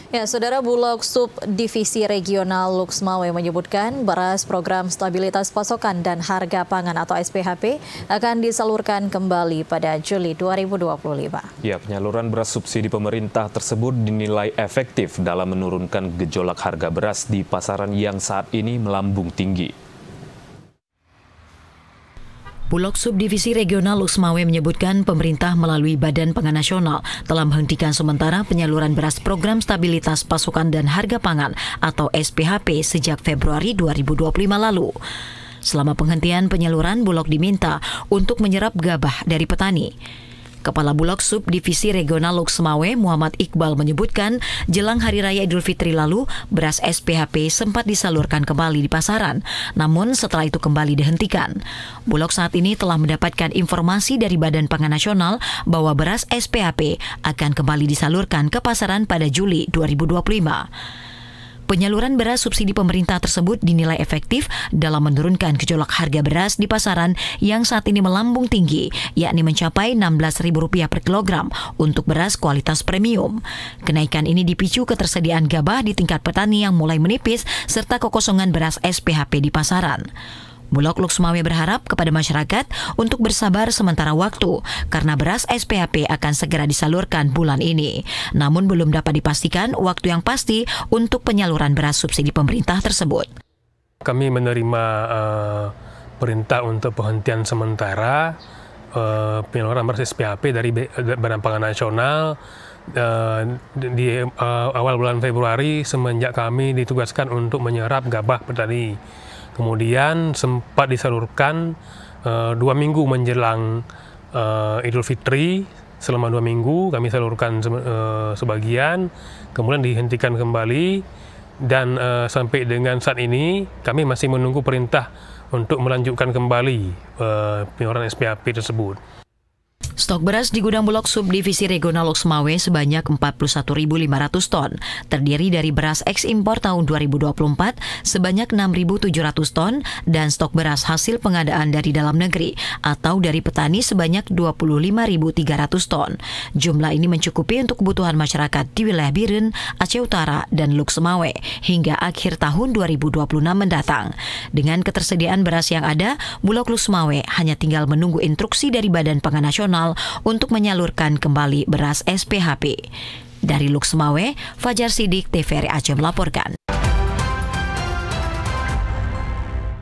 Ya, Saudara, Bulog Subdivisi Regional Luxmawe menyebutkan beras program stabilitas pasokan dan harga pangan atau SPHP akan disalurkan kembali pada Juli 2025. Ya, penyaluran beras subsidi pemerintah tersebut dinilai efektif dalam menurunkan gejolak harga beras di pasaran yang saat ini melambung tinggi. Bulog Subdivisi Regional Luxmawe menyebutkan pemerintah melalui Badan Pangan Nasional telah menghentikan sementara penyaluran beras program stabilitas pasokan dan harga pangan atau SPHP sejak Februari 2025 lalu. Selama penghentian penyaluran, Bulog diminta untuk menyerap gabah dari petani. Kepala Bulog Subdivisi Regional Luxmawe Muhammad Iqbal menyebutkan jelang Hari Raya Idul Fitri lalu, beras SPHP sempat disalurkan kembali di pasaran, namun setelah itu kembali dihentikan. Bulog saat ini telah mendapatkan informasi dari Badan Pangan Nasional bahwa beras SPHP akan kembali disalurkan ke pasaran pada Juli 2025. Penyaluran beras subsidi pemerintah tersebut dinilai efektif dalam menurunkan gejolak harga beras di pasaran yang saat ini melambung tinggi, yakni mencapai Rp16.000 per kilogram untuk beras kualitas premium. Kenaikan ini dipicu ketersediaan gabah di tingkat petani yang mulai menipis serta kekosongan beras SPHP di pasaran. Bulog Luxmawe berharap kepada masyarakat untuk bersabar sementara waktu karena beras SPHP akan segera disalurkan bulan ini. Namun belum dapat dipastikan waktu yang pasti untuk penyaluran beras subsidi pemerintah tersebut. Kami menerima perintah untuk penghentian sementara penyaluran beras SPHP dari Badan Pangan Nasional di awal bulan Februari semenjak kami ditugaskan untuk menyerap gabah petani. Kemudian sempat disalurkan 2 minggu menjelang Idul Fitri. Selama 2 minggu kami salurkan sebagian, kemudian dihentikan kembali. Dan sampai dengan saat ini kami masih menunggu perintah untuk melanjutkan kembali penyaluran SPHP tersebut. Stok beras di gudang Bulog Subdivisi Regional Luxmawe sebanyak 41.500 ton, terdiri dari beras ekspor tahun 2024 sebanyak 6.700 ton dan stok beras hasil pengadaan dari dalam negeri atau dari petani sebanyak 25.300 ton. Jumlah ini mencukupi untuk kebutuhan masyarakat di wilayah Biren, Aceh Utara, dan Luxmawe hingga akhir tahun 2026 mendatang. Dengan ketersediaan beras yang ada, Bulog Luxmawe hanya tinggal menunggu instruksi dari Badan Pangan Nasional untuk menyalurkan kembali beras SPHP. Dari Luxmawe, Fajar Sidik, TVRI Aceh melaporkan.